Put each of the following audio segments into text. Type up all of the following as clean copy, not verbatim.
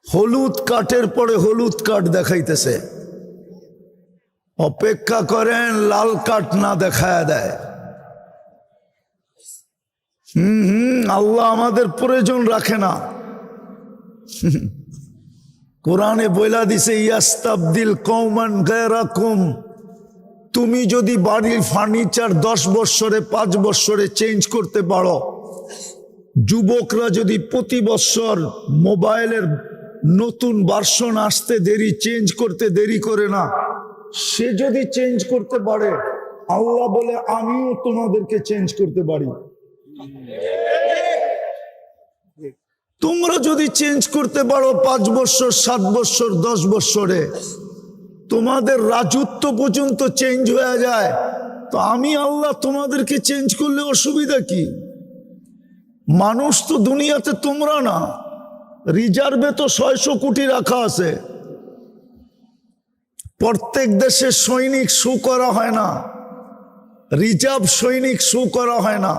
হলুদ কাঠের পরে হলুদ কাঠ দেখাইতেছে, অপেক্ষা করেন লাল কাঠ না দেখায় দেয়। আল্লাহ আমাদের প্রয়োজন রাখে না। কোরআনে বইলা দিছে ইয়াস্তাবদিল কওমান গায়রাকুম, তুমি যদি বাড়ির ফার্নিচার 10 বৎসরে 5 বৎসরে চেঞ্জ করতে পারো, যুবকরা যদি প্রতি বৎসর মোবাইলের নতুন ভার্সন আসতে দেরি, চেঞ্জ করতে দেরি করে না, সে যদি চেঞ্জ করতে পারে, আল্লাহ বলে আমিও তোমাদেরকে চেঞ্জ করতে পারি। তোমরা যদি চেঞ্জ করতে পারো 5 বৎসর 7 বৎসর 10 বৎসরে, তোমাদের রাজত্ব পর্যন্ত চেঞ্জ হয়ে যায়, তো আমি আল্লাহ তোমাদেরকে চেঞ্জ করলে অসুবিধা কি? মানুষ তো দুনিয়াতে তোমরা না, রিজার্ভে তো 600 কোটি রাখা আছে। প্রত্যেক দেশে সৈনিক শো করা হয় না, রিজার্ভ সৈনিক শো করা হয় না।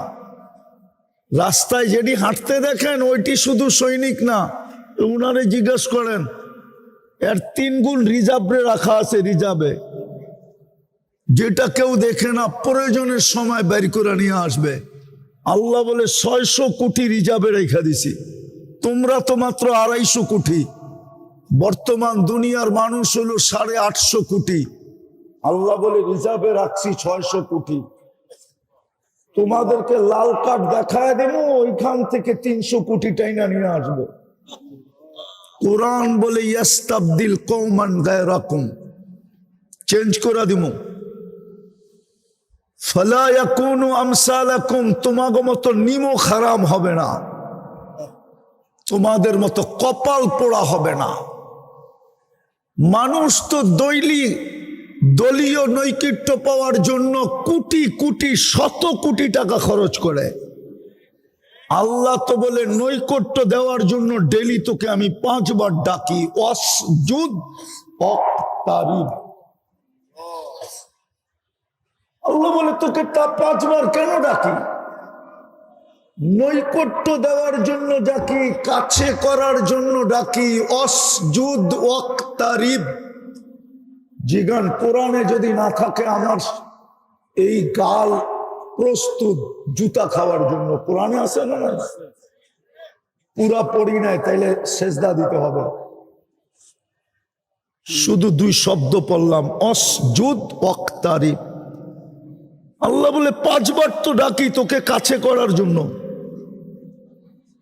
রাস্তায় যেটি হাঁটতে দেখেন ওইটি শুধু সৈনিক না, উনারে জিজ্ঞেস করেন, এর 3 গুণ রিজার্ভে রাখা আছে, রিজার্ভে, যেটা কেউ দেখে না, প্রয়োজনের সময় বের করে নিয়ে আসবে। আল্লাহ বলে 600 কোটি রিজার্ভে রেখা দিছি, তোমরা তো মাত্র 250 কোটি। বর্তমান দুনিয়ার মানুষ হলো 850 কোটি, আল্লাহ বলে রিজার্ভে রাখছি 600 কোটি। তোমাদেরকে লাল কার্ড দেখায় দেব, ওইখান থেকে 300 কোটি টাইনা নিয়ে আসবো। কোরআন বলে ইয়াস্তাবদিল কওমান গায়রাকুম, চেঞ্জ করে দিব। ফালা ইয়াকুনু আমসালাকুম, তোমাদের মতো নিমক হারাম হবে না, তোমাদের মতো কপাল পোড়া হবে না। মানুষ তো দলীয় নৈকট্য পাওয়ার জন্য কোটি কোটি 100 কোটি টাকা খরচ করে। আল্লাহ তো বলে নৈকট্য দেওয়ার জন্য ডেলি তোকে আমি 5 বার ডাকি, ওয়াসজুদ ওয়াক্তারিব। আল্লাহ বলে তোকে তা 5 বার কেন ডাকি? নৈকট্য দেওয়ার জন্য ডাকি, কাছে করার জন্য ডাকি। ওয়াসজুদ ওয়াক্তারিব। জিগান কোরআনে যদি না থাকে, আমার এই গাল প্রস্তুত জুতা খাওয়ার জন্য। কোরআনে আছে না? পুরা পড়ি নাই, তাইলে সেজদা দিতে হবে। শুধু 2 শব্দ পড়লাম, ওয়াসজুদ ওয়াক্তারিব। আল্লাহ বলে 5 বার তো ডাকি তোকে কাছে করার জন্য।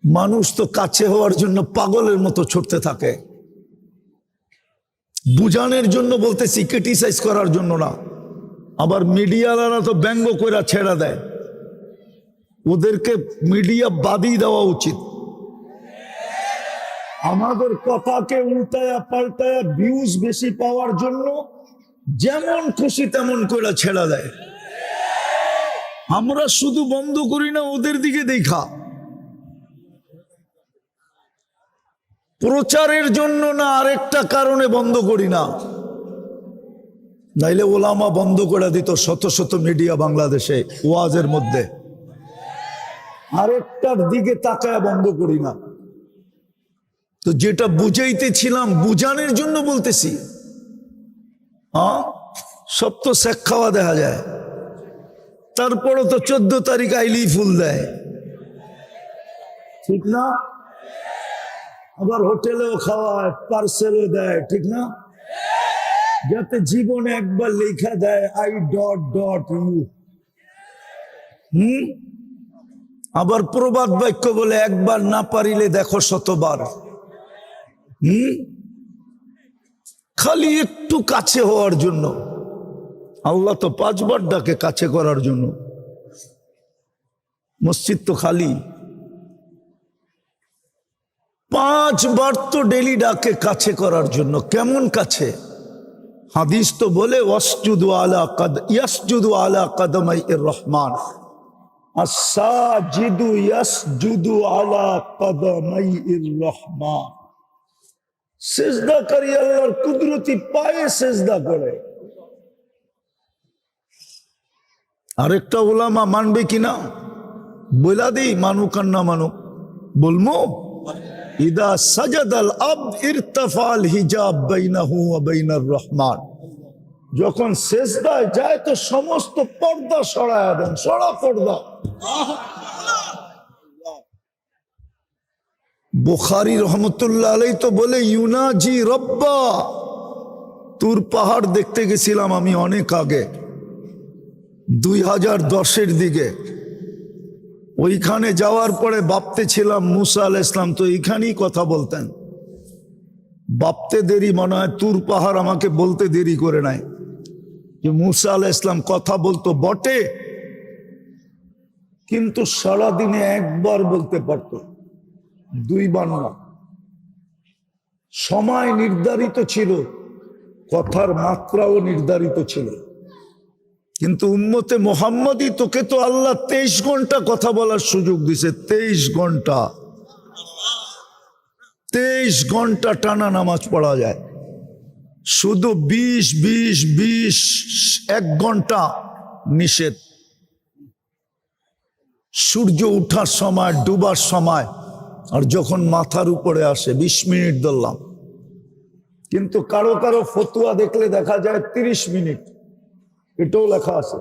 মানুষ তো কাছে হওয়ার জন্য পাগলের মতো ছুটতে থাকে। বুঝানোর জন্য বলতেছি, ক্রিটিসাইজ করার জন্য না। আবার মিডিয়ালারা তো ব্যঙ্গ করে ছেড়ে দেয়, ওদেরকে মিডিয়া বাদই দেওয়া উচিত। আমাদের কথাকে উল্টায়া পাল্টায়া ভিউজ বেশি পাওয়ার জন্য যেমন খুশি তেমন করে ছেড়ে দেয়। আমরা শুধু বন্ধ করি না, ওদের দিকে দেখা। প্রচারের জন্য না, আরেকটা কারণে বন্ধ করি না, নাইলে ওলামা বন্ধ করে দিত শত শত মিডিয়া বাংলাদেশে ওয়াজের মধ্যে। আরেকটার দিকে তাকায় বন্ধ করি না। তো যেটা বুঝাইতেছিলাম, বুঝানোর জন্য বলতেছি। সব তো শেখ খাওয়া দেখা যায়, তারপরও তো 14 তারিখ আইলেই ফুল দেয়, ঠিক না? আবার হোটেলেও খাওয়ায়, পার্সেলও দেয়, ঠিক না? যাতে জীবনে একবার লেখা দেয় I.U। আবার প্রবাদ বাক্য বলে, একবার না পারিলে দেখো 100 বার। খালি একটু কাছে হওয়ার জন্য। আল্লাহ তো 5 বার ডাকে কাছে করার জন্য। মসজিদ তো খালি, 5 বার তো ডেলি ডাকে কাছে করার জন্য। কেমন কাছে? হাদিস তো বলে ইয়াসজুদু আলা কদমাইর রহমান, আস-সাজিদু ইয়াসজুদু আলা কদমাইর রহমান। সিজদাকারী আল্লাহর কুদরতি পায়ে সিজদা করে। আরেকটা উলামা মানবে কিনা বইলা দেই, মানুক আর না মানুক বলবো। ইদা সাজাদাল আবদ ইরতাফাল হিজাব বাইনাহু ওয়া বাইনার রহমান। যখন সেজদায় যায় তো সমস্ত পর্দা সরায়া দেন, সরা পর্দা। বুখারী রহমতুল্লাহ আলাইহি তো বলে ইউনাজি রব্বা। তুর পাহাড় দেখতে গেছিলাম আমি অনেক আগে, 2010-এর দিকে। ওইখানে যাওয়ার পরে ভাবতে ছিলাম মুসা আলাইহিস সালাম তো এইখানেই কথা বলতেন। ভাবতে দেরি মনে হয় তুর পাহাড় আমাকে বলতে দেরি করে নাই যে মুসা আলাইহিস সালাম কথা বলতো বটে, কিন্তু সারাদিনে একবার বলতে পারতো, দুইবার না। সময় নির্ধারিত ছিল, কথার মাত্রাও নির্ধারিত ছিল। কিন্তু উম্মতে মুহাম্মদী তোকে তো আল্লাহ 23 ঘন্টা কথা বলার সুযোগ দিছে। 23 ঘন্টা, 23 ঘন্টা টানা নামাজ পড়া যায়। শুধু 20 1 ঘন্টা নিষেধ। সূর্য উঠার সময়, ডুবার সময়, আর যখন মাথার উপরে আসে 20 মিনিট ধরলাম। কিন্তু কারো কারো ফতুয়া দেখলে দেখা যায় 30 মিনিট, এটাও লেখা আছে।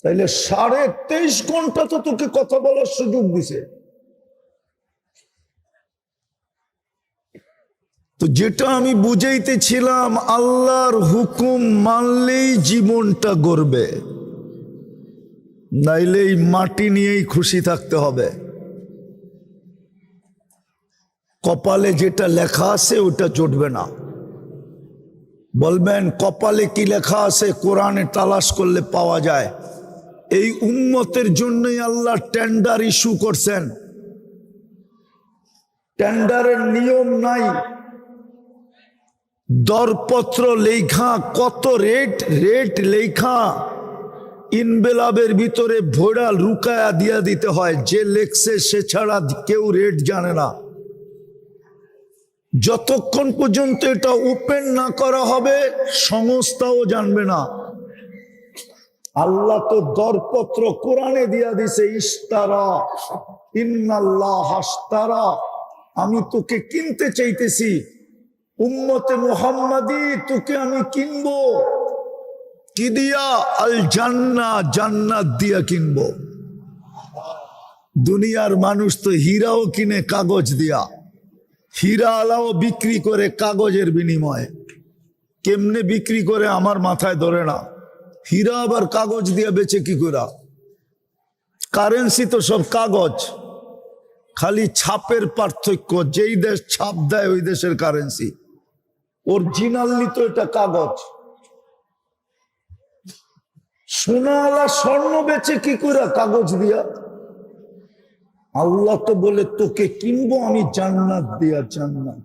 তাইলে 23.5 ঘন্টা তো তোকে কথা বলার সুযোগ দিছে। তো যেটা আমি বুঝাইতেছিলাম, আল্লাহর হুকুম মানলেই জীবনটা গড়বে, নাইলে এই মাটি নিয়েই খুশি থাকতে হবে। কপালে যেটা লেখা আছে ওটা জুটবে না। বলবেন কপালে কি লেখা আছে? কোরআনে তালাশ করলে পাওয়া যায়। এই উম্মতের জন্যই আল্লাহ টেন্ডার ইস্যু করছেন। টেন্ডারের নিয়ম নাই, দরপত্র লেখা, কত রেট লেখা, ইনবেলাবের ভিতরে ভোড়া লুকায়া দিয়া দিতে হয়। যে লেখছে সে ছাড়া কেউ রেট জানে না। যতক্ষণ পর্যন্ত এটা ওপেন না করা হবে সংস্থাও জানবে না। আল্লাহ তো দরপত্র কোরআনে দিয়া দিছে, ইশতারা ইন্নাল্লাহ আশতারা। আমি তোকে কিনতে চাইতেছি, উম্মতে মুহাম্মাদি তোকে আমি কিনবো। কি দিয়া? আল জান্নাহ, জান্নাত দিয়া কিনবো। দুনিয়ার মানুষ তো হীরাও কিনে কাগজ দিয়া, হীরা আলাও বিক্রি করে কাগজের বিনিময়ে। কেমনে বিক্রি করে আমার মাথায় ধরে না। হীরা আবার কাগজ দিয়া বেচে কি করে? কারেন্সি তো সব কাগজ, খালি ছাপের পার্থক্য। যেই দেশ ছাপ দেয় ওই দেশের কারেন্সি, অরিজিনালি তো এটা কাগজ। সোনা আলা স্বর্ণ বেচে কি করে? কাগজ দিয়া। আল্লাহ তো বলে তোকে কিনবো আমি জান্নাত দিয়া। জান্নাত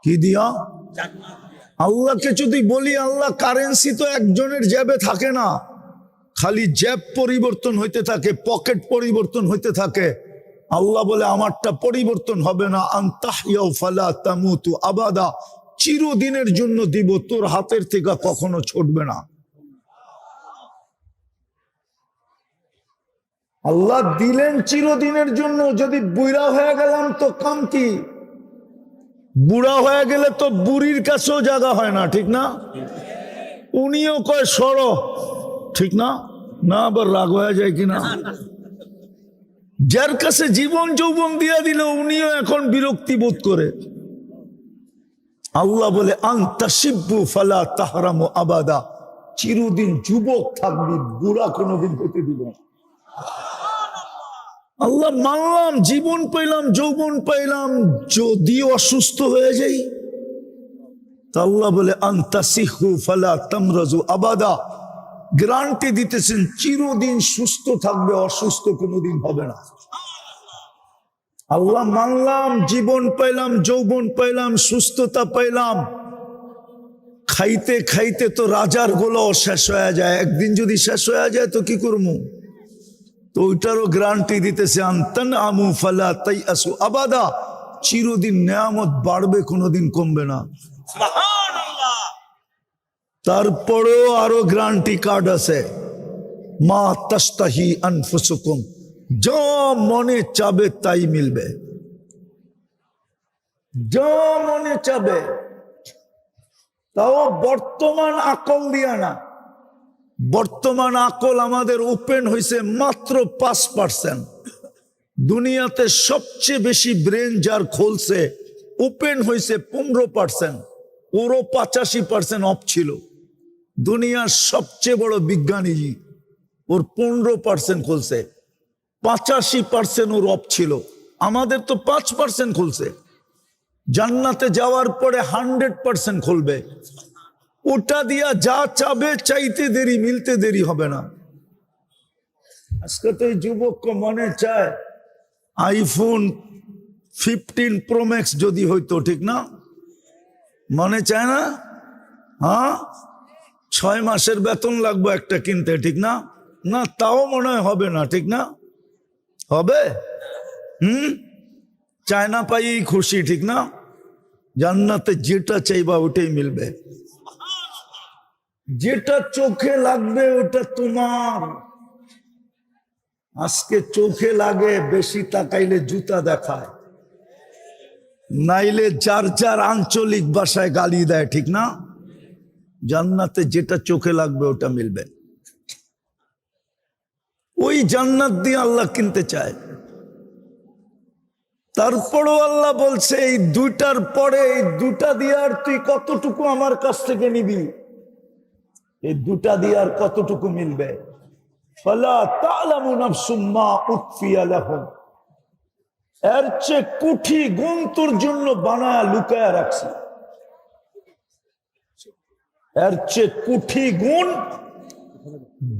কি দিয়া? আল্লাহকে যদি বলি, আল্লাহ কারেন্সি তো একজনের জ্যাবে থাকে না, খালি জ্যাব পরিবর্তন হইতে থাকে, পকেট পরিবর্তন হইতে থাকে। আল্লাহ বলে আমারটা পরিবর্তন হবে না। আনতাহইয়াউ ফালা তামুতু আবাদা, চিরদিনের জন্য দিব, তোর হাতের থেকে কখনো ছুটবে না। আল্লাহ দিলেন চিরদিনের জন্য। যদি বুড়া হয়ে গেলাম তো কাম কি? বুড়া হয়ে গেলে তো বুড়ির কাছেও জায়গা হয় না, ঠিক না? উনিও কয় সরো, ঠিক না? না আবার রাগ হয়ে যায় কিনা? যার কাছে জীবন যৌবন দিয়া দিল উনিও এখন বিরক্তি বোধ করে। আল্লাহ বলে আনতাশিব্বু ফালা তাহরামু আবাদা, চিরদিন যুবক থাকবি, বুড়া কোনোদিন হতে দিব না। আল্লাহ মানলাম, জীবন পাইলাম, যৌবন পাইলাম, যদি অসুস্থ হয়ে যাই তা আল্লাহ বলে আনতাসিহু ফালা তামরাজু আবাদা, গ্যারান্টি দিতেছেন চিরদিন সুস্থ থাকবে, অসুস্থ কোনোদিন হবে না। আল্লাহ মানলাম, জীবন পাইলাম, যৌবন পাইলাম, সুস্থতা পাইলাম। খাইতে খাইতে তো রাজার গোলাও শেষ হয়ে যায়। একদিন যদি শেষ হয়ে যায় তো কি করবো? তো ওইটারও গ্যারান্টি দিতেছে আনতান আমু ফালা তাইয়াসু আবাদা, চিরদিন নেয়ামত বাড়বে, কোনোদিন কমবে না। তারপরেও আরো গ্যারান্টি কার্ড আছে, মা তাস্তাহি আনফুসুকুম, যা মনে চাবে তাই মিলবে, যা মনে চাবে। তাও বর্তমান আকল দিয়া না। বর্তমান আকল আমাদের ওপেন হয়েছে মাত্র 5%। দুনিয়াতে সবচেয়ে বেশি ব্রেন যার খুলছে, ওপেন হয়েছে 15%। ওরও 85% অফ ছিল। দুনিয়ার সবচেয়ে বড় বিজ্ঞানী, ওর 15% খুলছে, 85% ওর অফ ছিল। আমাদের তো 5% খুলছে। জান্নাতে যাওয়ার পরে 100% খুলবে। ওটা দিয়া যা চাবে চাইতে দেরি, মিলতে দেরি হবে না। আজকে তো এই যুবক মনে চায় আইফোন 15 প্রো ম্যাক্স যদি হইতো, ঠিক না? মনে চায় না? হ্যাঁ, 6 মাসের বেতন লাগবে একটা কিনতে, ঠিক না? না, তাও মনে হয় হবে না, ঠিক না? হবে? চায় না পাই খুশি, ঠিক না? জান্নাতে যেটা চাইবা ওটাই মিলবে। যেটা চোখে লাগবে ওটা তোমার। আজকে চোখে লাগে, বেশি তাকাইলে জুতা দেখায়, নাইলে যার যার আঞ্চলিক ভাষায় গালি দেয়, ঠিক না? জান্নাতে যেটা চোখে লাগবে ওটা মিলবে। ওই জান্নাত দিয়ে আল্লাহ কিনতে চায়। তারপরও আল্লাহ বলছে এই দুইটার পরে, এই দুটা দিয়ে আর তুই কতটুকু আমার কাছ থেকে নিবি? এই দুটা দিয়ে আর কতটুকু মিলবে? ফালা তা'লামু নাফসুম মা উখফিয়া লাহুম। এর চেয়ে কুঠি গুণ তোর জন্য বানায়া লুকায়া রাখছি। এর চেয়ে কুঠি গুণ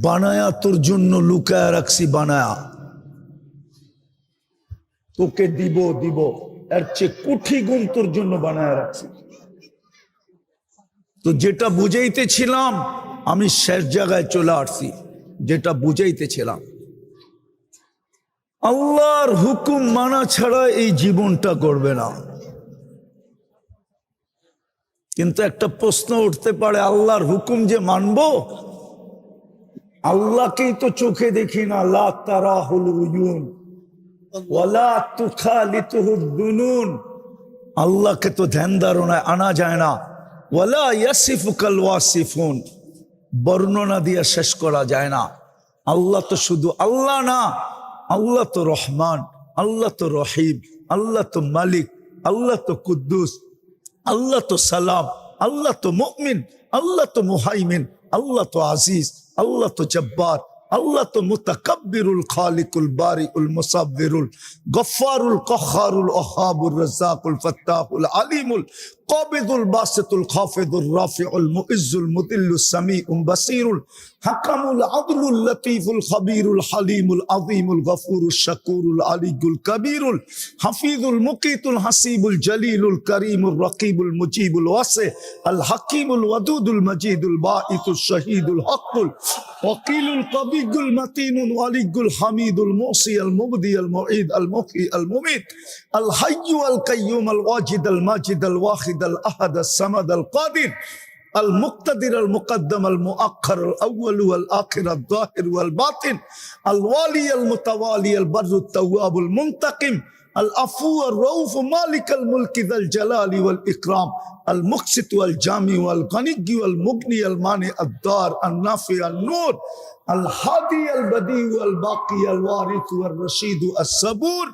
বানায়া তোর জন্য লুকায়া রাখছি, বানায়া তোকে দিব দিব। এর চেয়ে কুঠি গুণ তোর জন্য বানায়া রাখছি। তো যেটা বুঝাইতেছিলাম, আমি শেষ জায়গায় চলে আসছি। যেটা বুঝাইতেছিলাম, আল্লাহর হুকুম মানা ছাড়া এই জীবনটা করবে না। কিন্তু একটা প্রশ্ন উঠতে পারে, আল্লাহর হুকুম যে মানব, আল্লাহকেই তো চোখে দেখি না। লা তারাহুল উয়ুন ওয়ালা তুখালিতুহুদ দুনুন। আল্লাহকে তো ধ্যান ধারণায় আনা যায় না। ওয়ালা ইয়াসিফুকাল ওয়াসিফুন, বর্ণনা দিয়ে শেষ করা যায় না। আল্লাহ তো শুধু আল্লাহ না, আল্লাহ তো রহমান, আল্লাহ তো রহিম, আল্লাহ তো মালিক, আল্লাহ তো কুদ্দুস, আল্লাহ তো সালাম, আল্লাহ তো মুমিন, আল্লাহ তো মুহাইমিন, আল্লাহ তো আজিজ, আল্লাহ তো জব্বার, আল্লাহ তো মুতাকাব্বিরুল খালিকুল বারিউল মুসাব্বিরুল গফফারুল কহ্হারুল ওহাবুর রাজ্জাকুল ফাত্তাহুল আলিমুল কাবিদুল বাসিতুল খাফিদুর রাফিউল মুইজ্জুল মুদিল্লুস সামিউল বাসিরুল হাকামুল আদলুল লতীফুল খবীরুল হালিমুল আযীমুল গফুরুশ শাকুরুল আলিয়ুল কবীরুল হাফিজুল মুকিতুল হাসিবুল জলিলুল করিমুর রকিবুল মুজিবুল ওয়াসি আল হাকিমুল ওয়াদুদুল মজিদুল বাঈতুশ শহীদুল হকুল ওয়াকিলুল কবিয়ুল মাতিনুল ওয়ালিয়ুল হামিদুল মুসি আল মুবদি আল মুঈদ আল মুহয়ি আল মুমীত আল হাইয়্যু আল কাইয়্যুম আল ওয়াজিদ আল মাজিদ আল ওয়াহিদ আল আহাদ আস সামাদ আল কাদির المقتدر المقدم المؤخر الأول والآخر الظاهر والباطن الوالي المتوالي البر التواب المنتقم العفو الرؤوف مالك الملك ذا الجلال والإكرام المقسط والجامع والغني والمغني المانع الدار النافع النور الهادي البديع الباقي الوارث والرشيد الصبور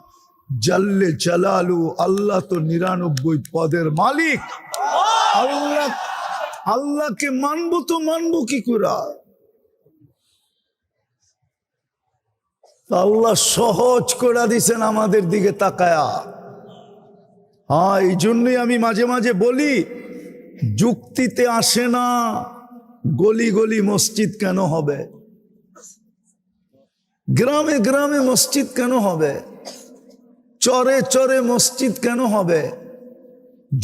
جل جلاله الله تو 99 পদের মালিক। আল্লাহকে মানবো তো মানবো কি করে? আল্লাহ সহজ করে দিছেন আমাদের দিকে তাকায়া। হ্যাঁ, এই জন্যই আমি মাঝে মাঝে বলি, যুক্তিতে আসে না গলি গলি মসজিদ কেন হবে, গ্রামে গ্রামে মসজিদ কেন হবে, চরে চরে মসজিদ কেন হবে,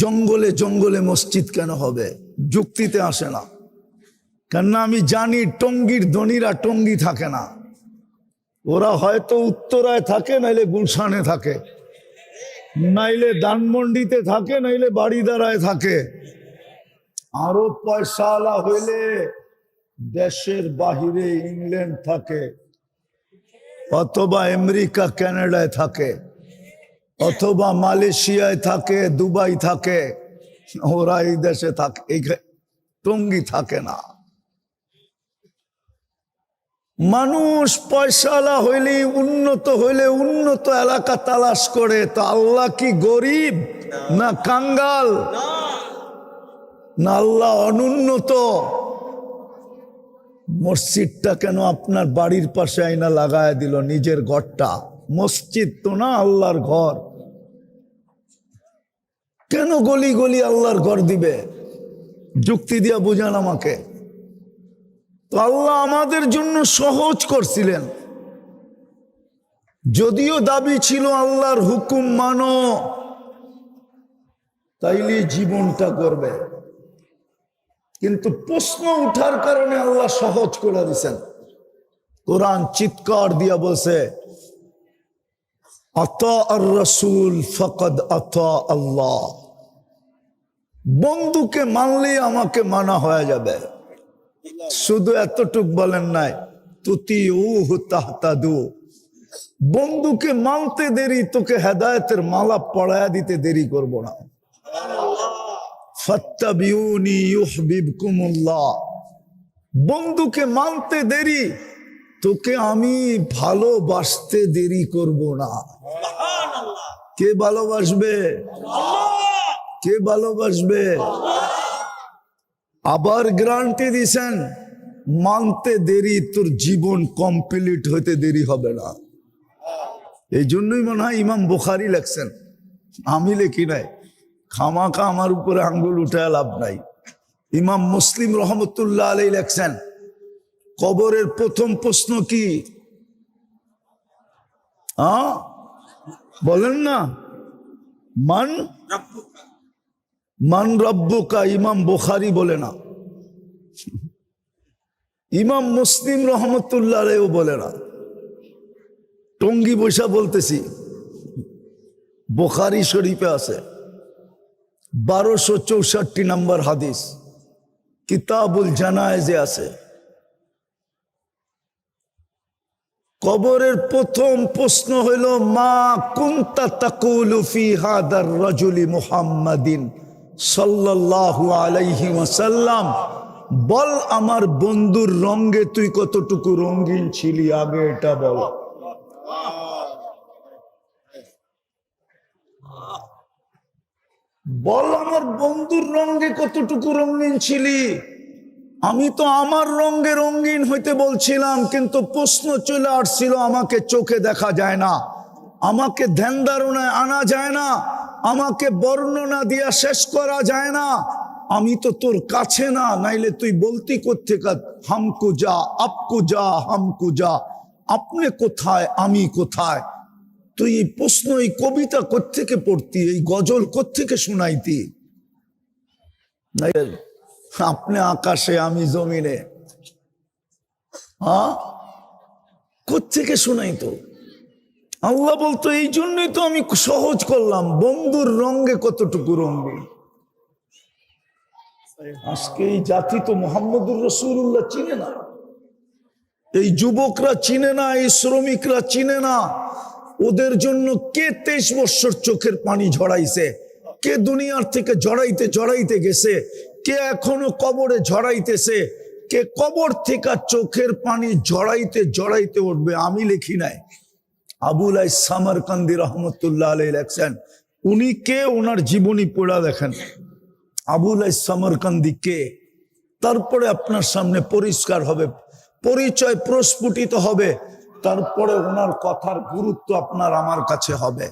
জঙ্গলে জঙ্গলে মসজিদ কেন হবে? যুক্তিতে আসে না। কেননা আমি জানি টঙ্গীর ধনীরা টঙ্গী থাকে না, ওরা হয়তো উত্তরায় থাকে, নাইলে গুলশানে থাকে, নাইলে ধানমন্ডিতে থাকে, নাইলে বাড়িদারায় থাকে। আরো পয়সাওয়ালা হইলে দেশের বাহিরে ইংল্যান্ড থাকে। অথবা আমেরিকা কানাডায় থাকে, অথবা মালয়েশিয়ায় থাকে, দুবাই থাকে, ওরা এই দেশে থাকে, এই টঙ্গী থাকে না। মানুষ পয়সাওয়ালা হইলে, উন্নত হইলে উন্নত এলাকা তালাশ করে, তো আল্লাহ কি গরিব না কাঙ্গাল? না আল্লাহ অনুন্নত? মসজিদটা কেন আপনার বাড়ির পাশে আইনা লাগায় দিল? নিজের ঘরটা মসজিদ তো না, আল্লাহর ঘর। কেন গলি গলি আল্লাহর ঘর দিবে? যুক্তি দিয়া বুঝান আমাকে। তো আল্লাহ আমাদের জন্য সহজ করছিলেন, যদিও দাবি ছিল আল্লাহর হুকুম মানো, তাইলে জীবনটা করবে। কিন্তু প্রশ্ন উঠার কারণে আল্লাহ সহজ করে দিয়েছেন। কোরআন চিৎকার দিয়া বলছে, আতা আর রাসূল ফাকাদ আতা আল্লাহ। বন্ধুকে মানলে আমাকে মানা হয়ে যাবে। শুধু এতটুক বলেন নাই, তুতিউহু তাহতাদু। বন্ধুকে মানতে দেরি, তোকে হেদায়েতের মালা পড়ায়া দিতে দেরি করব না। ফাত্তাবিউনি ইউহিব্বুকুমুল্লাহ। বন্ধুকে মানতে দেরি, তোকে আমি ভালোবাসতে দেরি করব না। কে ভালোবাসবে? কে ভালোবাসবে? আবার গ্যারান্টি দিছেন, মানতে দেরি, তোর জীবন কমপ্লিট হতে দেরি হবে না। এই জন্যই মনে হয় ইমাম বুখারী লেখছেন, আমি লিখি নাই, খামাখা আমার উপরে আঙ্গুল উঠায় লাভ নাই। ইমাম মুসলিম রহমতুল্লাহ আলাইহি লেখছেন, কবরের প্রথম প্রশ্ন কি? বলেন না, মান রব্বুকা। ইমাম বুখারী বলে না, ইমাম মুসলিম রহমতুল্লাহ আলাইহিও বলে না। টঙ্গি বৈশা বলতেছি, বুখারী শরীফে আছে 1264 নম্বর হাদিস, কিতাবুল জানায়েজে আছে। কবরের প্রথম প্রশ্ন হইল, মা কুনতা তাকুলু ফি হাদার রাজুলি মুহাম্মাদিন সাল্লাল্লাহু আলাইহি ওয়াসাল্লাম। বল আমার বন্ধুর রঙে তুই কতটুকু রঙিন ছিলি, আগে এটা বল। বল আমার বন্ধুর রঙে কতটুকু রঙিন ছিলি। আমি তো আমার রঙে রঙিন হইতে বলছিলাম, কিন্তু প্রশ্ন চলে আসছিল, আমাকে চোখে দেখা যায় না, আমাকে ধ্যান ধারণায় আনা যায় না, আমাকে বর্ণনা দিয়া শেষ করা যায় না। আমি তো তোর কাছে না, নাইলে তুই বলতি কোত্থেকে হামকু যা, আপকু যা, হামকু যা। আপনি কোথায়, আমি কোথায়? তুই এই প্রশ্ন, এই কবিতা কোত্থেকে পড়তি, এই গজল কোত্থেকে শোনাইতি? আপনি আকাশে, আমি জমিনে, কোত্থেকে শোনাইতো? আল্লাহ বলতো, এই জন্যই তো আমি সহজ করলাম, বন্ধুর রঙে কতটুকু রঙিন। আজকে এই জাতি তো মোহাম্মদুর রাসূলুল্লাহ চিনে না, এই যুবকরা চিনে না, এই শ্রমিকরা চিনে না। ওদের জন্য কে 23 বছর চোখের পানি ঝরাইছে, কে দুনিয়ার থেকে জড়াইতে গেছে, কে এখনো কবরে ঝরাইতেছে, কে কবর থেকে চোখের পানি জড়াইতে উঠবে। আমি লিখি নাই, আবুল আইস সামারকান্দি রহমতুল্লাহ আলাইহি লেখছেন। উনি কে, ওনার জীবনী পড়া দেখেন। আবুল আইস সামারকান্দি কে, তারপরে আপনার সামনে পরিষ্কার হবে, পরিচয় প্রস্ফুটিত হবে, তারপরে ওনার কথার গুরুত্ব আপনার আমার কাছে হবে।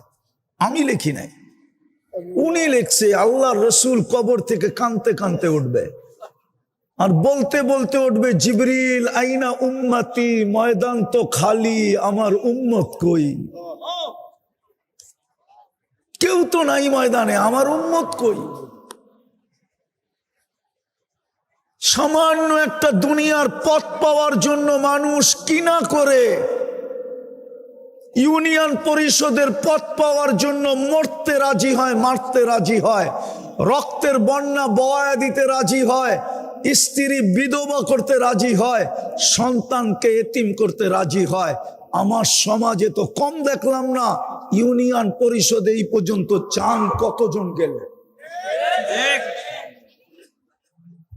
আমি লিখি নাই, উনি লিখছে। আল্লাহ রসুল কবর থেকে কানতে কানতে উঠবে, আর বলতে বলতে উঠবে, জিবরিল আইনা উম্মতি, ময়দান তো খালি, আমার উম্মত কই? কেউ তো নাই ময়দানে, আমার উম্মত কই? সামান্য একটা দুনিয়ার পথ পাওয়ার জন্য মানুষ কিনা করে, ইউনিয়ন পরিষদের পদ পাওয়ার জন্য মরতে রাজি হয়, মারতে রাজি হয়, রক্তের বন্যা বয়া দিতে রাজি হয়, স্ত্রী বিধবা করতে রাজি হয়, সন্তানকে এতিম করতে রাজি হয়। আমার সমাজে তো কম দেখলাম না, ইউনিয়ন পরিষদে এই পর্যন্ত চান কতজন গেল।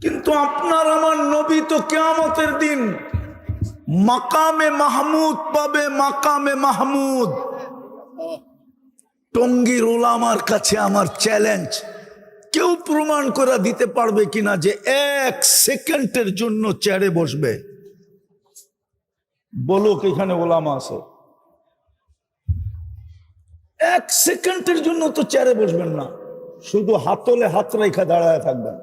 কিন্তু আপনার আমার নবী তো কিয়ামতের দিন মাকামে মাহমুদ পাবে, মাকামে মাহমুদ। টঙ্গীর ওলামার কাছে আমার চ্যালেঞ্জ, কেউ প্রমাণ করে দিতে পারবে কিনা যে 1 সেকেন্ডের জন্য চেয়ারে বসবে? বলো, এখানে ওলামা আছে? 1 সেকেন্ডের জন্য তো চেয়ারে বসবেন না, শুধু হাতলে হাত রেখে দাঁড়ায় থাকবেন।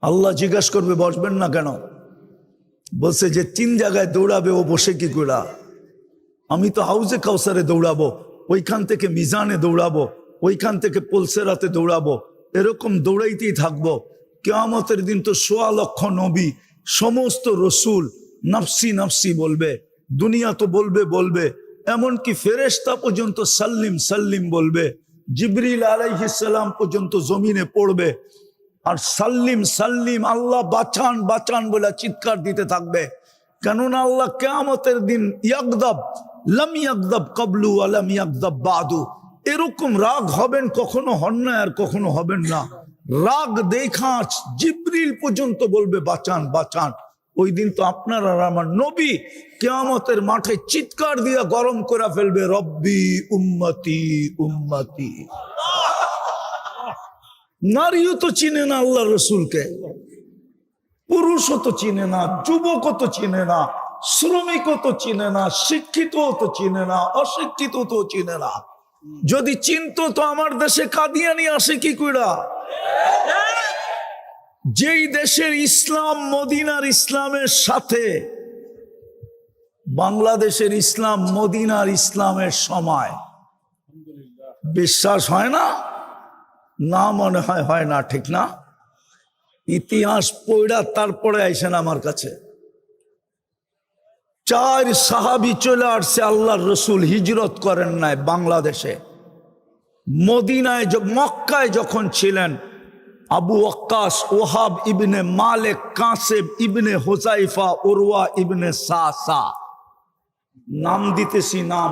আল্লাহ জিজ্ঞাসা করবে বসবেন না কেন? বলছে যে 3 জায়গায় দৌড়াবে, ও বসে কি করে? আমি তো হাউজে কাউসারে দৌড়াবো, ওইখান থেকে মিজানে দৌড়াবো, ওইখান থেকে পলসেরাতে দৌড়াবো, এরকম দৌড়াইতেই থাকবো। কিয়ামতের দিন তো 1.25 লক্ষ নবী, সমস্ত রসুল নফসি নফসি বলবে, দুনিয়া তো বলবে, এমনকি ফেরেশতা পর্যন্ত সাল্লিম সাল্লিম বলবে, জিবরিল আলাইহিস সালাম পর্যন্ত জমিনে পড়বে আর সাল্লিম সাল্লিম, আল্লাহ বাঁচান বাঁচান বলে চিৎকার দিতে থাকবে। কেননা আল্লাহ কিয়ামতের দিন ইয়াগদাব, লাম ইয়াগদাব ক্বাবলু ওয়া লাম ইয়াগদাব বাদু, এরকম রাগ হবেন, কখনো হন না আর কখনো হবেন না। রাগ দেখা জিবরিল পর্যন্ত বলবে বাঁচান বাঁচান। ওই দিন তো আপনার আর আমার নবী কিয়ামতের মাঠে চিৎকার দিয়া গরম করে ফেলবে, রব্বি উম্মতি উম্মতি। নারীও তো চিনে না আল্লাহ রসুলকে, পুরুষও তো চিনে না, যুবকও তো চিনে না, শ্রমিকও তো চিনে না, শিক্ষিতও তো চিনে না, অশিক্ষিত তো চিনে না। যদি চিনতো তো আমার দেশে কাদিয়ানি আসে কি কইরা? যেই দেশের ইসলাম মদিনার ইসলামের সাথে বাংলাদেশের ইসলাম মদিনার ইসলামের সময়, বিশ্বাস হয় না? না, মনে হয় না, ঠিক না? ইতিহাস পড়া তারপরে আইসেন আমার কাছে। 4 সাহাবী চলে আসছে, আল্লাহর রসুল হিজরত করেন নাই বাংলাদেশে। মদিনায় মক্কায় যখন ছিলেন, আবু ওয়াক্কাস, ওহাব ইবনে মালিক, কাসেব ইবনে হুযাইফা, উরওয়া ইবনে সাসা, নাম দিতেছি নাম।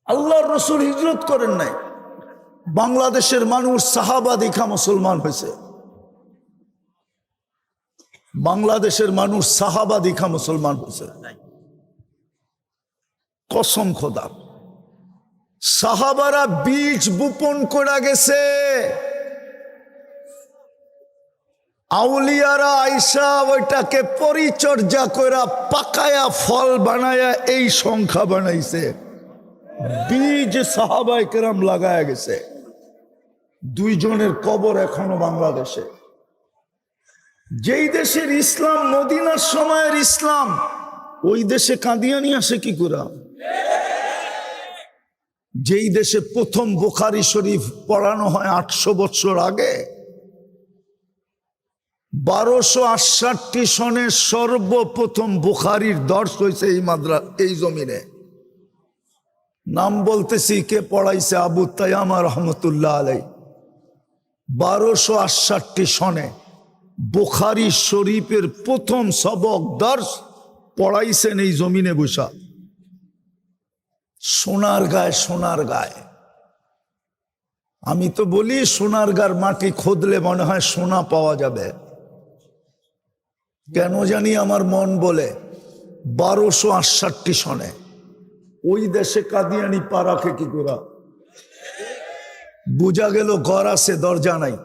আল্লাহর রসুল হিজরত করেন নাই, বাংলাদেশের মানুষ সাহাবা দেখা মুসলমান হয়েছে। বাংলাদেশের মানুষ সাহাবা দেখা মুসলমান হয়েছে, কসম খোদা। সাহাবারা বীজ বপন করে গেছে, আউলিয়ারা আইসা ওইটাকে পরিচর্যা করে পাকায়া ফল বানায়া এই সংখ্যা বানাইছে। বীজ সাহাবায়ে কেরাম লাগায়া গেছে। 2 জনের কবর এখনো বাংলাদেশে। যেই দেশের ইসলাম মদিনার সময়ের ইসলাম, ওই দেশে কাদিয়ানি আসে কি করে? যেই দেশে প্রথম বুখারী শরীফ পড়ানো হয় 800 বছর আগে, 1268 সনে সর্বপ্রথম বুখারীর দর্শ হয়েছে এই জমিনে। নাম বলতেছি, কে পড়াইছে? আবু তায়ামা রহমতুল্লাহ আলাই। 1268 সনে বুখারী শরীফের প্রথম সবক দর্শ পড়াইছেন এই জমিনে বসা। সোনার গায়ে, সোনার গায়ে। আমি তো বলি সোনার গার মাটি খুদলে মনে হয় সোনা পাওয়া যাবে। কেন জানি আমার মন বলে 1268 সনে ওই দেশে কাদিয়ানি পা রাখে কি করে? বুঝা গেল ঘর আছে, দরজা নাই।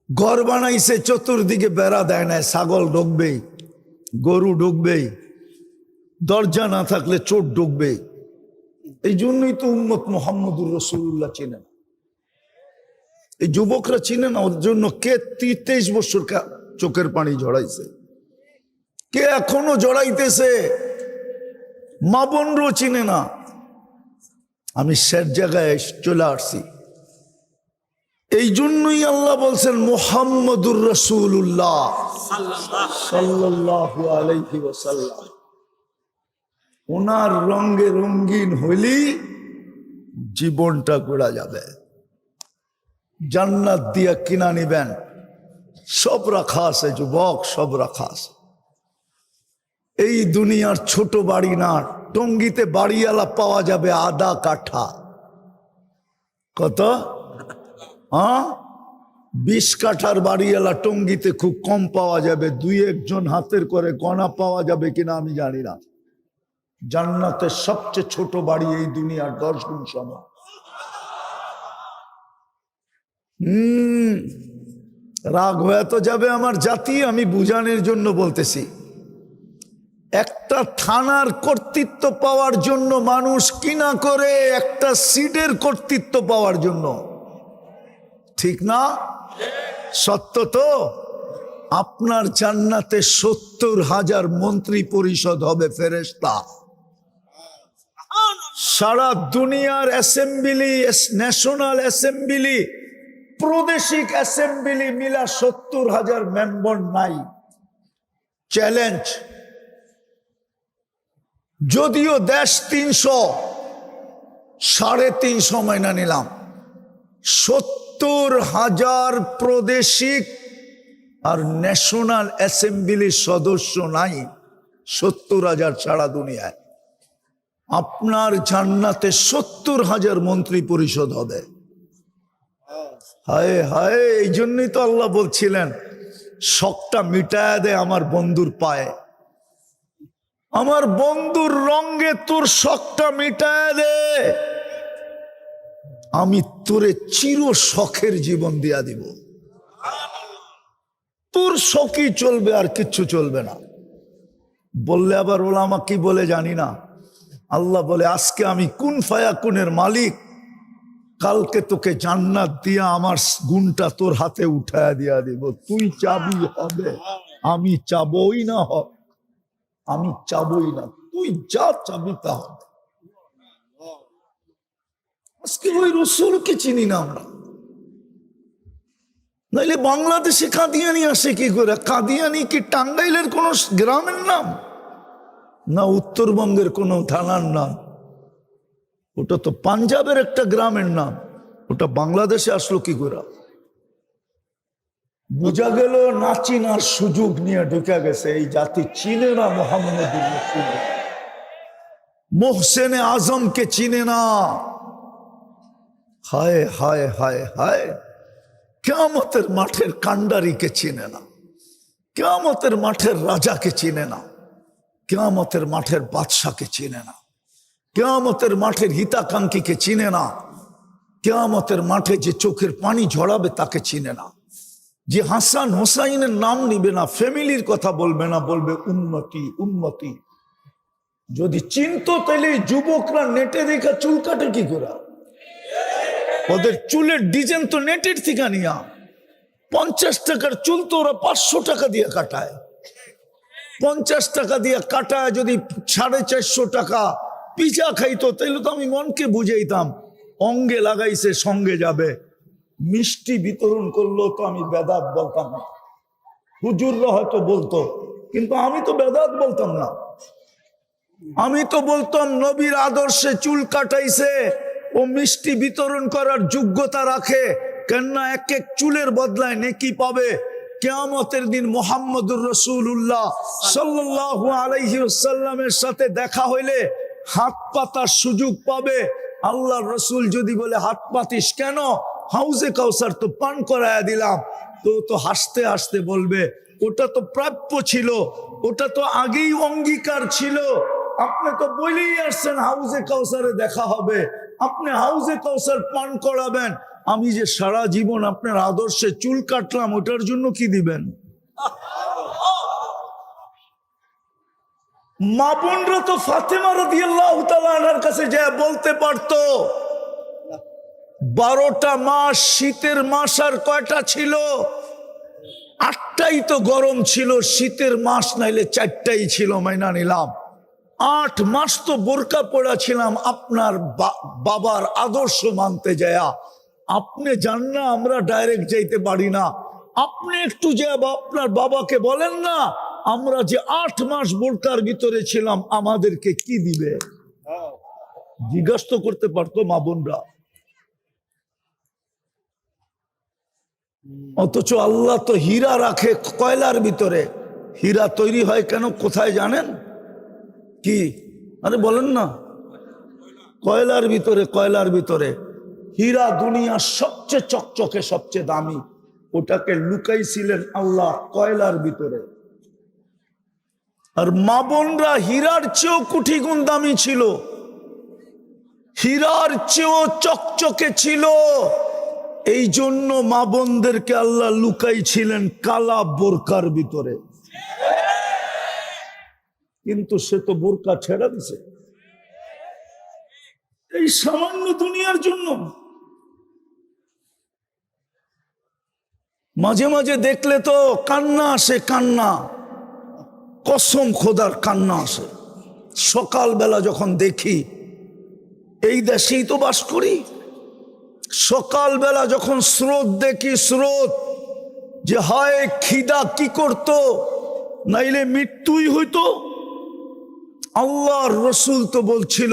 ঘর বানাইছে, চতুর্দিকে বেড়া দেয় নাই, ছাগল ঢুকবেই, গরু ঢুকবেই, দরজা না থাকলে চোর ঢুকবে। এই জন্যই তো উম্মত মুহাম্মদুর রাসূলুল্লাহ চিনেন, এই যুবকরা চিনে না। ওর জন্য কে 23 বছর চোখের পানি জড়াইছে, কে এখনো জড়াইতেছে, মা বোনরও চিনে না। আমি শেষ জায়গায় চলে আসছি। এই জন্যই আল্লাহ বলছেন মুহাম্মদুর রাসূলুল্লাহ সাল্লাল্লাহু আলাইহি ওয়াসাল্লাম। ওনার রঙে রঙিন হইলি জীবনটা গড়া যাবে। জান্নাত দিয়া কিনা নিবেন, সব রাখা আছে যুবক, সব রাখা আছে। এই দুনিয়ার ছোট বাড়ি না, টঙ্গিতে বাড়িওয়ালা পাওয়া যাবে আধা কাঠা। কত? 20 কাঠার বাড়িওয়ালা টঙ্গিতে খুব কম পাওয়া যাবে, 2-1 হাতের করে গণা পাওয়া যাবে কিনা আমি জানি না। জান্নাতের সবচেয়ে ছোট বাড়ি এই দুনিয়ার 10 গুণ সমান। রাগ হয়ে তো যাবে আমার জাতি, আমি বুঝানোর জন্য বলতেছি। একটা থানার কর্তৃত্ব পাওয়ার জন্য মানুষ কিনা করে একটা সিটের কর্তৃত্ব পাওয়ার জন্য, ঠিক না? সত্য তো? আপনার জান্নাতে 70,000 মন্ত্রী পরিষদ হবে ফেরেশতা। সারা দুনিয়ার অ্যাসেম্বলি, ন্যাশনাল অ্যাসেম্বলি, প্রাদেশিক অ্যাসেম্বলি মিলা 70,000 মেম্বার নাই। চ্যালেঞ্জ। যদিও দেশ 300, 350 মাইনা নিলাম, 70,000 প্রাদেশিক আর ন্যাশনাল অ্যাসেম্বলির সদস্য নাই, 70,000 সারা দুনিয়ায়। আপনার জান্নাতে 70,000 মন্ত্রী পরিষদ হবে। হায় হায়, এই জন্যই তো আল্লাহ বলছিলেন শখটা মিটায়া দে আমার বন্ধুর পায়ে, আমার বন্ধুর রঙে তোর শখটা মিটায়া দে, আমি তোরে চির শখের জীবন দিয়া দিব। তোর শখই চলবে, আর কিচ্ছু চলবে না। বললে আবার ওলামা কি বলে জানি না, আল্লাহ বলে আজকে আমি কুন ফায়াকুনের মালিক, কালকে তোকে জান্নাত দিয়া আমার গুণটা তোর হাতে উঠায়া দিয়া দিব। তুই চাবি হবে, আমি চাবই না, আমি চাবই না, তুই যা চাবি তা হবে। আজকে ওই রসুলকে চিনি না আমরা। নাইলে বাংলাদেশে কাদিয়ানি আসে কি করে? কাদিয়ানি কি টাঙ্গাইলের কোন গ্রামের নাম না উত্তরবঙ্গের কোন থানার নাম? ওটা তো পাঞ্জাবের একটা গ্রামের নাম। ওটা বাংলাদেশে আসলো কি করে? বোঝা গেল না চিনার সুযোগ নিয়ে ঢুকে গেছে। এই জাতি চিনে না মোহাম্মদ মোহসেনে আজমকে চিনে না। হায় হায় হায় হায়, কিয়ামতের মাঠের কান্ডারিকে চিনে না, কিয়ামতের মাঠের রাজাকে চিনে না, কিয়ামতের মাঠের বাদশাকে চিনে না, কিয়ামতের মাঠের হিতাকাঙ্ক্ষীকে চিনে না, কিয়ামতের মাঠে যে চোখের পানি ঝরাবে তাকে চিনে না, যে হাসান হোসাইনের নাম নিবে না, ফ্যামিলির কথা বলবে না, বলবে উন্নতি উন্নতি। যদি চিনতো তাহলে যুবকরা নেটে দেখা চুল কাটে কি করে? ওদের চুলের ডিজাইন তো নেটের থেকে নিয়া। 50 টাকার চুল তো ওরা 500 টাকা দিয়ে কাটায়। 50 টাকা দিয়ে কাটায় যদি 450 টাকা পিজা খাইতো তাহলে তো আমি মনকে বুঝাইতাম অঙ্গে লাগাইছে সঙ্গে যাবে। মিষ্টি বিতরণ করলো তো আমি বেদাত বলতাম না, হুজুররা হয়তো বলতো, কিন্তু আমি তো বেদাত বলতাম না। আমি তো বলতাম নবীর আদর্শে চুল কাটাইছে, ও মিষ্টি বিতরণ করার যোগ্যতা রাখে, কেননা এক এক চুলের বদলায় নেকি পাবে। কিয়ামতের দিন মুহাম্মদুর রাসূলুল্লাহ সাল্লাল্লাহু আলাইহি ওয়াসাল্লামের সাথে দেখা হইলে হাত পাতার সুযোগ পাবে। আল্লাহর রাসূল যদি বলে হাত পাতিস কেন? হাউজে কাউসার তো পান করায়া দিলাম। তো হাসতে হাসতে বলবে ওটা তো প্রাপ্য ছিল, ওটা তো আগেই অঙ্গীকার ছিল। আপনি তো বলেই আসছেন হাউজে কাউসারে দেখা হবে, আপনি হাউজে কাউসার পান করাবেন, আমি যে সারা জীবন আপনার আদর্শে চুল কাটলাম ওটার জন্য কি দিবেন? মা বোনরা তো ফাতেমা রাদিয়াল্লাহু তাআলা আনহার কাছে যায় বলতে পারতো 12টা মাস শীতের মাস আর কয়টা ছিল? 8টাই তো গরম ছিল, শীতের মাস নাইলে 4টাই ছিল, মাইনা নিলাম। 8 মাস তো বোরকা পড়া ছিলাম আপনার বাবার আদর্শ মানতে যায়া। আপনি জান না আমরা ডাইরেক্ট যাইতে পারি না, আপনি একটু যে আপনার বাবাকে বলেন না আমরা যে 8 মাস বোরকার ভিতরে ছিলাম আমাদেরকে কি দিবে? জিজ্ঞাসা করতে পারতো মা বোনরা। অথচ আল্লাহ তো হীরা রাখে কয়লার ভিতরে। হীরা তৈরি হয় কেন কোথায় জানেন? কি? আরে বলেন না, কয়লার ভিতরে, কয়লার ভিতরে হীরা দুনিয়ার সবচেয়ে চকচকে, সবচেয়ে দামি, ওটাকে লুকাইছিলেন আল্লাহ কয়লার ভিতরে। আর মা বোনরা হীরার চেয়েও কোটি গুণ দামি ছিল, হীরার চেয়েও চকচকে ছিল। এই জন্য মা বোনদেরকে আল্লাহ লুকাইছিলেন কালা বোরকার ভিতরে। কিন্তু সে তো বোরকা ছেড়ে দিছে এই সামান্য দুনিয়ার জন্য। মাঝে মাঝে দেখলে তো কান্না আসে, কান্না, কসম খোদার কান্না আসে। সকালবেলা যখন দেখি, এই দেশেই তো বাস করি, সকালবেলা যখন স্রোত দেখি, স্রোত, যে হায় খিদা কি করত, নাইলে মৃত্যুই হইতো। আল্লাহর রসুল তো বলছিল,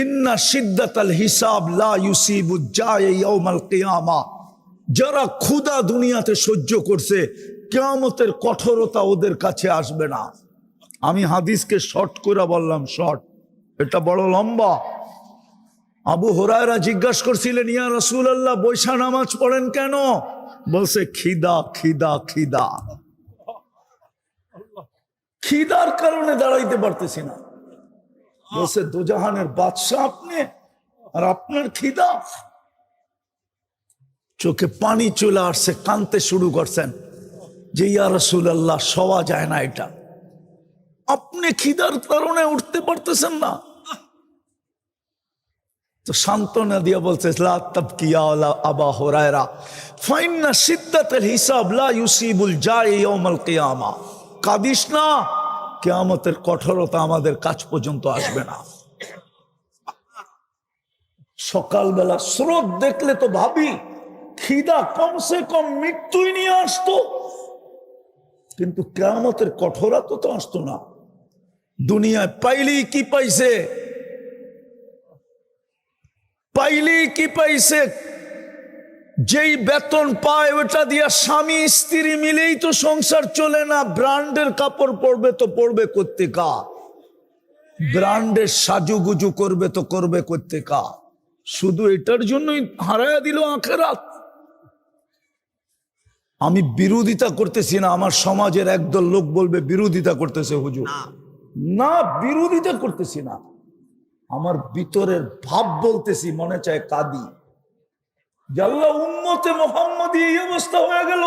ইন্না শিদ্দাতাল হিসাব লা ইউসিবু জায় ইয়াউমাল কিয়ামা। যারা ক্ষুধা দুনিয়াতে সহ্য করছে, কিয়ামতের কঠোরতা ওদের কাছে আসবে না। আমি হাদিসকে শর্ট করে বললাম, শর্ট, এটা বড় লম্বা। আবু হুরায়রা জিজ্ঞাসা করছিলেন, ইয়া রাসূলুল্লাহ, বৈশা নামাজ পড়েন কেন? বলছে খিদা, খিদা, খিদা, খিদার কারণে দাঁড়াইতে পারতেছি না। বলছে দোজাহানের বাদশাহ আপনি, আর আপনার খিদা। চোখে পানি চলে আসছে, কাঁদতে শুরু করছেন যে ইয়া রাসূলুল্লাহ, শোয়া যায় না এটা, আপনি খিদার কারণে উঠতে পারতেছেন না। তো সান্ত্বনা দিয়া বলছে, লা তাবকি ইয়া আবা হুরায়রা, ফাইন্না শিদ্দাতাল হিসাব লা ইউসিবুল জায় ইয়াউমাল কিয়ামা। কাঁদিস না, কিয়ামতের কঠোরতা আমাদের কাছ পর্যন্ত আসবে না। সকালবেলা স্রোত দেখলে তো ভাবি, খিদা কমসে কম মৃত্যুই নিয়ে আসতো, কিন্তু কিয়ামতের কঠোরতা তো আসতো না। দুনিয়ায় পাইলেই কি পাইছে, পাইলেই কি পাইছে, যেই বেতন পায় ওটা দিয়া স্বামী স্ত্রী মিলেই তো সংসার চলে না। ব্র্যান্ডের কাপড় পরবে তো পরবে কোত্থেকা, ব্র্যান্ডের সাজুগুজু করবে তো করবে কোত্থেকা, শুধু এটার জন্যই হারায়া দিল আখেরাত। আমি বিরোধিতা করতেছি না, আমার সমাজের একদল লোক বলবে বিরোধিতা করতেছে হুজুর, না বিরোধিতা করতেছি না, আমার ভিতরের ভাব বলতেছি, মনে চায় কাঁদি। আল্লাহ উম্মতে মুহাম্মদী এই অবস্থা হয়ে গেল।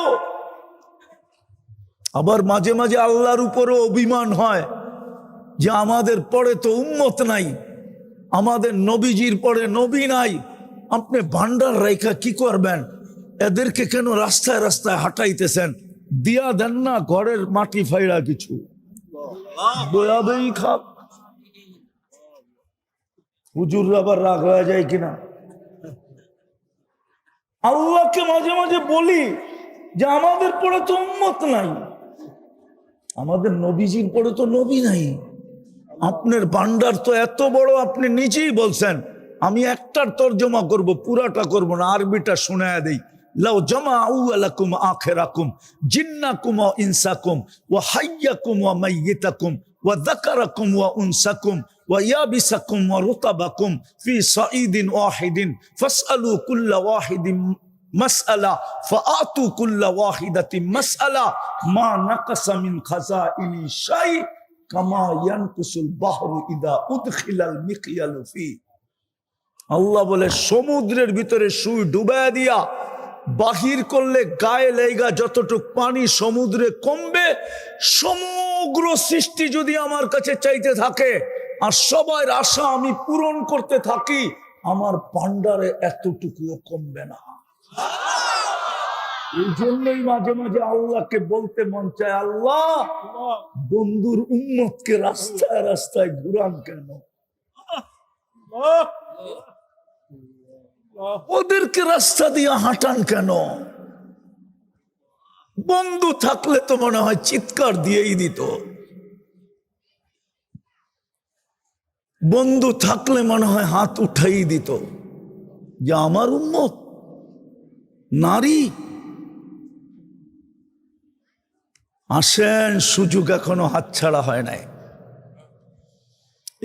আবার মাঝে মাঝে আল্লাহর উপরও অভিমান হয় যে আমাদের পরে তো উম্মত নাই, আমাদের নবীজির পরে নবী নাই, আপনি ভান্ডার রেখা কি করবেন, এদেরকে কেন রাস্তায় রাস্তায় হাঁটাইতেছেন, দিয়া দেন না ঘরের মাটি ফাইড়া কিছু বয়াবেই খাক। হুজুর আবার রাগ হয়ে যায় কিনা। আল্লাহকে মাঝে মাঝে বলি যে আমাদের পরে তো উম্মত নাই, আমাদের নবীজির পরে তো নবী নাই, আপনার ভান্ডার তো এত বড়, আপনি নিজেই বলছেন। আমি একটার তর্জমা করব, পুরাটা করব না, আরবিটা শোনায়া দেই। লাউ জামাউ লাকুম আখিরাকুম জিন্নাকুম ওয়া ইনসাকুম ওয়া হাইয়াকুম ওয়া মাইয়িতাকুম ওয়া যাকারাকুম ওয়া উনসাকুম ওয়া ইয়াবিসাকুম ওয়া রুতাবাকুম ফি সাঈদিন ওয়াহিদিন ফাসআলু কুল্লা ওয়াহিদিন মাসআলা ফাআতু কুল্লা ওয়াহিদাতিন মাসআলা মা নাকাসা মিন খাযাইনি শাই কামা ইয়ানকুসুল বাহরু ইদা উদখিলাল মিকয়ালু ফি। আল্লাহ বলে, সমুদ্রের ভিতরে সুই ডুবায়া দিয়া বাহির করলে গায়ে লেগা যতটুক পানি সমুদ্রে কমবে, সমগ্র সৃষ্টি যদি আমার কাছে চাইতে থাকে আর সবার আশা আমি পূরণ করতে থাকি, আমার ভান্ডারে এতটুকুও কমবে না। এই জন্যই মাঝে মাঝে আল্লাহকে বলতে মন চায়, আল্লাহ বন্ধুর উম্মতকে রাস্তায় রাস্তায় ঘুরান কেন, ওদেরকে রাস্তা দিয়ে হাঁটান কেন? বন্ধু থাকলে তো মনে হয় চিৎকার দিয়েই দিত, বন্ধু থাকলে মনে হয় হাত উঠাই দিত যে আমার উম্মত নারী। আসেন, সুযোগ এখনো হাতছাড়া হয় নাই।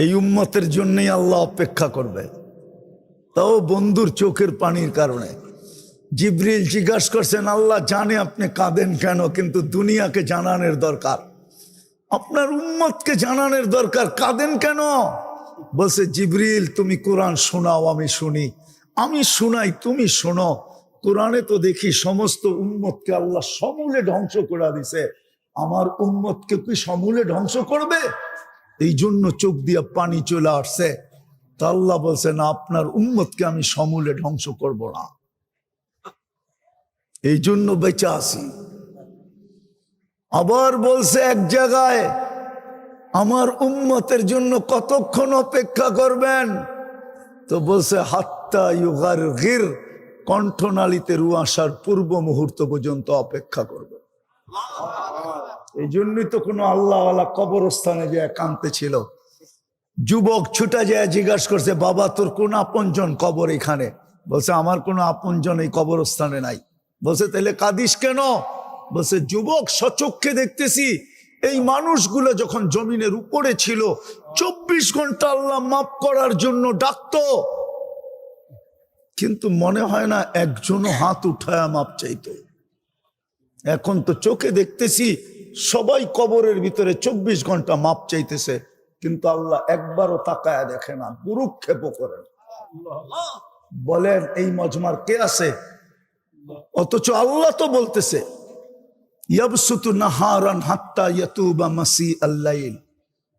এই উম্মতের জন্যই আল্লাহ অপেক্ষা করবে, তাও বন্ধুর চোখের পানির কারণে। জিবরিল জিজ্ঞাসা করছেন, আল্লাহ জানে আপনি কাঁদেন কেন, কিন্তু দুনিয়াকে জানানোর দরকার, আপনার উম্মতকে জানানোর দরকার, কাঁদেন কেন? বলছে, জিবরিল তুমি কোরআন শোনাও, আমি শুনি, আমি শোনাই তুমি শোনো। কোরআনে তো দেখি সমস্ত উম্মতকে আল্লাহ সমূলে ধ্বংস করে দিছে, আমার উম্মতকে কি সমূলে ধ্বংস করবে? এই জন্য চোখ দিয়ে পানি চলে আসছে। তা আল্লাহ বলছে, না, আপনার উম্মতকে আমি সমূলে ধ্বংস করব না, এই জন্য বেঁচে আছি। আবার বলছে এক জায়গায়, আমার উম্মতের জন্য কতক্ষণ অপেক্ষা করবেন? তো বলছে, হাত্তা ইউগারগির, কণ্ঠনালীতে রু আসার পূর্ব মুহূর্ত পর্যন্ত অপেক্ষা করবে। এই জন্যই তো কোনো আল্লাহওয়ালা কবরস্থানে যে কাঁদতে ছিল, যুবক ছুটা যায় জিজ্ঞাসা করছে, বাবা তোর কোন আপনজন কবর এখানে? বলছে, আমার কোনো আপনজন এই কবরস্থানে নাই। বলছে, তাহলে কাঁদিস কেন? বলছে, যুবক সচক্ষে দেখতেছি এই মানুষগুলো যখন জমিনের উপরে ছিল 24 ঘন্টা আল্লাহ মাফ করার জন্য ডাকতো, কিন্তু মনে হয় না একজনও হাত উঠায় মাপ চাইতো। এখন তো চোখে দেখতেছি সবাই কবরের ভিতরে 24 ঘন্টা মাপ চাইতেছে, কিন্তু আল্লাহ একবারও তাকায়া দেখে না, পুরুক্ষেপ করেন। বলেন এই মজমার কে আছে? অথচ আল্লাহ তো বলতেছে, ইয়াবসুতু নাহারান হাত্তা ইয়াতুবা মাসি আল্লাইল।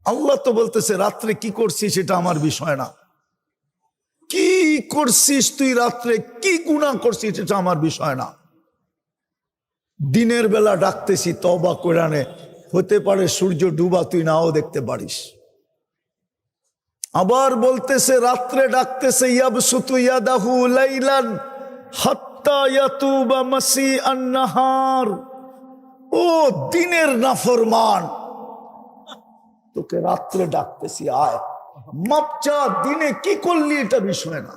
আল্লাহ তো বলতেছে রাত্রে কি করছিস সেটা আমার বিষয় না, কি করছিস তুই রাত্রে, কি গুনাহ করছিস এটা আমার বিষয় না। দিনের বেলা ডাকতেছি তওবা কোরআনে, হতে পারে সূর্য ডুবা তুই নাও দেখতে পারিস। আবার বলতেছে রাত্রে ডাকতেছে, ইয়াবসুতু ইয়াদাহু লাইলান হাত্তা ইয়াতুবা মাসি আন-নাহার। ও দিনের নাফরমান, তোকে রাত্রে ডাকতেছি, আয় মাপ চা, দিনে কি করলি এটা বিষয় না।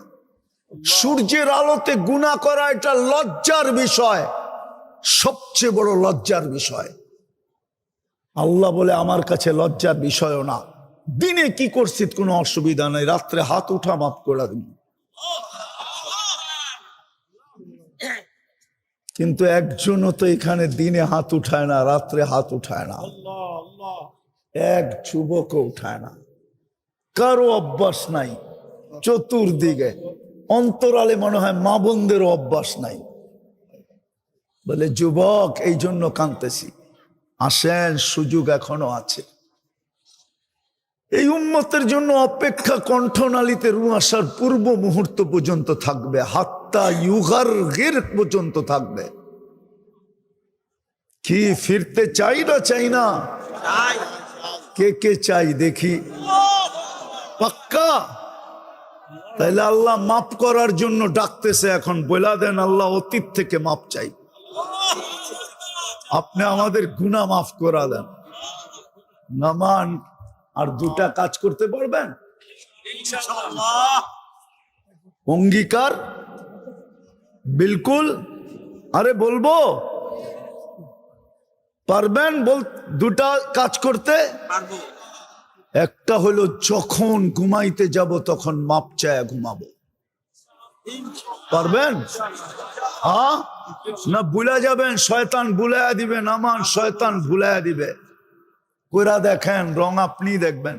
সূর্যের আলোতে গুনাহ করা এটা লজ্জার বিষয়, সবচেয়ে বড় লজ্জার বিষয়। আল্লাহ বলে আমার কাছে লজ্জার বিষয়ও না, দিনে কি করছিস কোনো অসুবিধা নাই, রাত্রে হাত উঠা মাফ করে দিন। কিন্তু একজনও তো এখানে দিনে হাত উঠায় না, রাত্রে হাত উঠায় না, এক যুবকও উঠায় না, কারো অভ্যাস নাই। চতুর্দিকে অন্তরালে মনে হয় মা বোনদেরও অভ্যাস নাই। বলে যুবক এই জন্য কাঁদতেছি, আসেন সুযোগ এখনো আছে। এই উম্মতের জন্য অপেক্ষা কণ্ঠনালীতে রু আসার পূর্ব মুহূর্ত পর্যন্ত থাকবে, হাত্তা ইউগারগির পর্যন্ত থাকবে। কি ফিরতে চাই না চাই না? কে কে চাই দেখি? পাক্কা? তাইলে আল্লাহ মাফ করার জন্য ডাকতেছে। এখন বলা দেন, আল্লাহ অতীত থেকে মাফ চাই, আপনি আমাদের গুনাহ মাফ করা দেন। নামান আর দুটা কাজ করতে পারবেন? অঙ্গীকার বিলকুল। আরে বলবো পারবেন? বল দুটা কাজ করতে। একটা হলো যখন ঘুমাইতে যাব তখন মাপ চায়া ঘুমাবো, পারবেন? হ্যাঁ না ভুলে যাবেন, শয়তান ভুলাইয়া দিবে, নামান শয়তান ভুলাইয়া দিবে। কইরা দেখেন, রং আপনি দেখবেন।